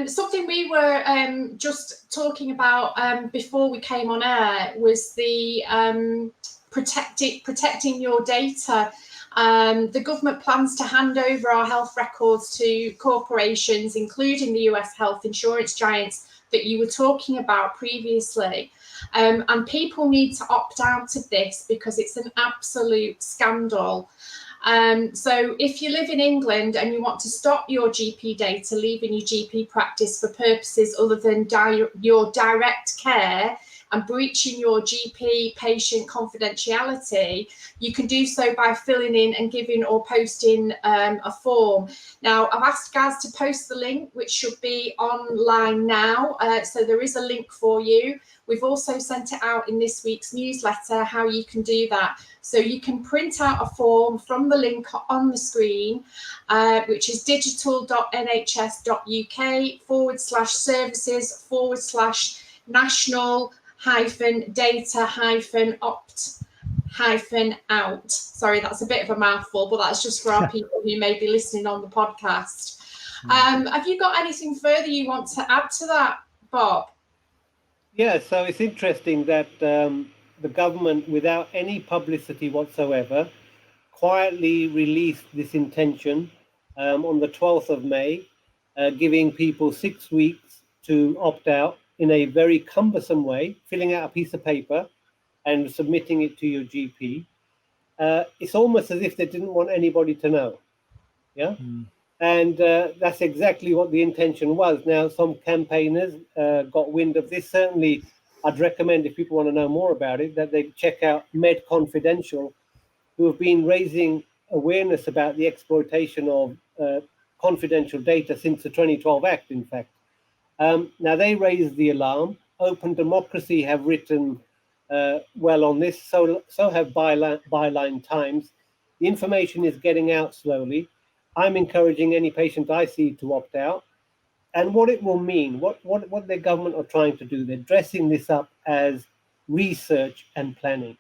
Something we were just talking about before we came on air was the protecting your data. The government plans to hand over our health records to corporations, including the US health insurance giants that you were talking about previously. And people need to opt out of this because it's an absolute scandal. So if you live in England and you want to stop your GP data leaving your GP practice for purposes other than your direct care and breaching your GP patient confidentiality, you can do so by filling in and giving or posting a form. Now, I've asked Gaz to post the link, which should be online now. So there is a link for you. We've also sent it out in this week's newsletter, how you can do that. So you can print out a form from the link on the screen, which is digital.nhs.uk/services/national-data-opt-out. Sorry, that's a bit of a mouthful, but that's just for our people who may be listening on the podcast. Have you got anything further you want to add to that, Bob? Yeah, so it's interesting that the government, without any publicity whatsoever, quietly released this intention on the 12th of May, giving people 6 weeks to opt out in a very cumbersome way, filling out a piece of paper and submitting it to your GP. It's almost as if they didn't want anybody to know. Yeah. And that's exactly what the intention was. Now, some campaigners got wind of this. Certainly, I'd recommend, if people want to know more about it, that they check out Med Confidential, who have been raising awareness about the exploitation of confidential data since the 2012 Act, in fact. Now, they raised the alarm. Open Democracy have written well on this, so have Byline Times. The information is getting out slowly. I'm encouraging any patient I see to opt out. And what it will mean, what the government are trying to do, they're dressing this up as research and planning.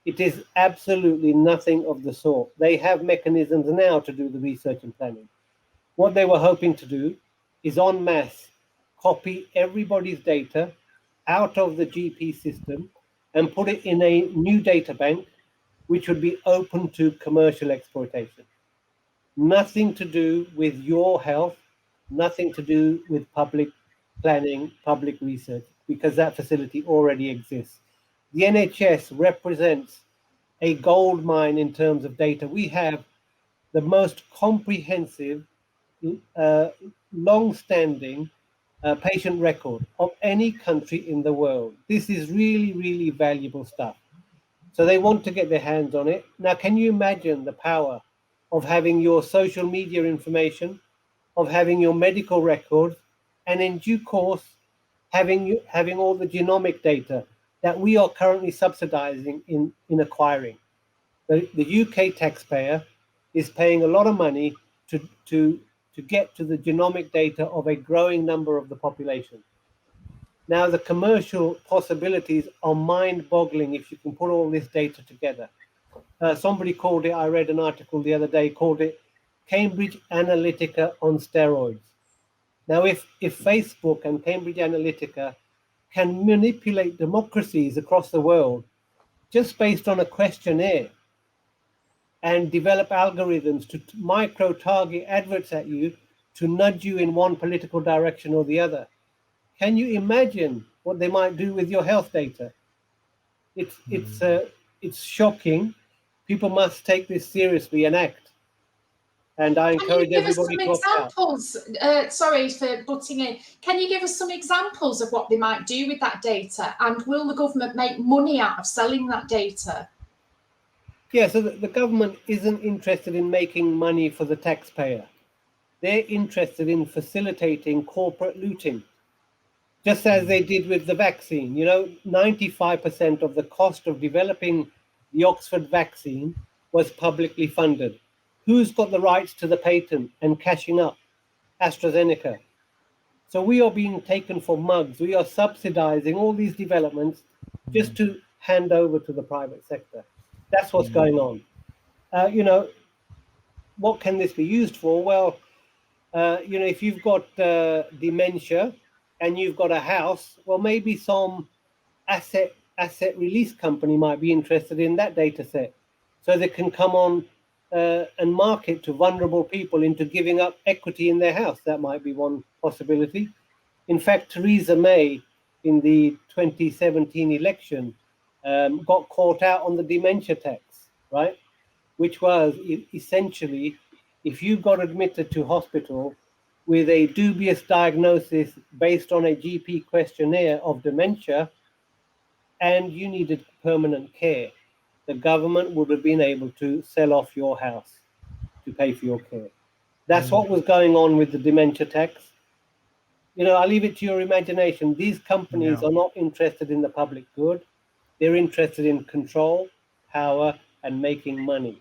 It is absolutely nothing of the sort. They have mechanisms now to do the research and planning. What they were hoping to do is en masse copy everybody's data out of the GP system and put it in a new data bank, which would be open to commercial exploitation. Nothing to do with your health, nothing to do with public planning, public research, because that facility already exists. The NHS represents a gold mine in terms of data. We have the most comprehensive, long-standing patient record of any country in the world. This is really, really valuable stuff. So they want to get their hands on it. Now, can you imagine the power of having your social media information, of having your medical records, and in due course, having all the genomic data that we are currently subsidizing in acquiring? The UK taxpayer is paying a lot of money to get to the genomic data of a growing number of the population. Now, the commercial possibilities are mind-boggling if you can put all this data together. Somebody called it, I read an article the other day, called it Cambridge Analytica on steroids. Now, if Facebook and Cambridge Analytica can manipulate democracies across the world just based on a questionnaire and develop algorithms to micro-target adverts at you to nudge you in one political direction or the other, can you imagine what they might do with your health data? It's shocking. People must take this seriously and act. And I encourage everybody to opt out. Sorry for butting in. Can you give us some examples of what they might do with that data? And will the government make money out of selling that data? Yeah, so the government isn't interested in making money for the taxpayer. They're interested in facilitating corporate looting, just as they did with the vaccine. 95% of the cost of developing the Oxford vaccine was publicly funded. Who's got the rights to the patent and cashing up? AstraZeneca. So we are being taken for mugs. We are subsidizing all these developments just to hand over to the private sector. That's what's going on. What can this be used for? Well, if you've got dementia and you've got a house, well, maybe some asset release company might be interested in that data set, so they can come on and market to vulnerable people into giving up equity in their house. That might be one possibility. In fact, Theresa May in the 2017 election got caught out on the dementia tax, right? Which was essentially, if you got admitted to hospital with a dubious diagnosis based on a GP questionnaire of dementia and you needed permanent care, the government would have been able to sell off your house to pay for your care. That's what was going on with the dementia tax. I'll leave it to your imagination. These companies are not interested in the public good. They're interested in control, power, and making money.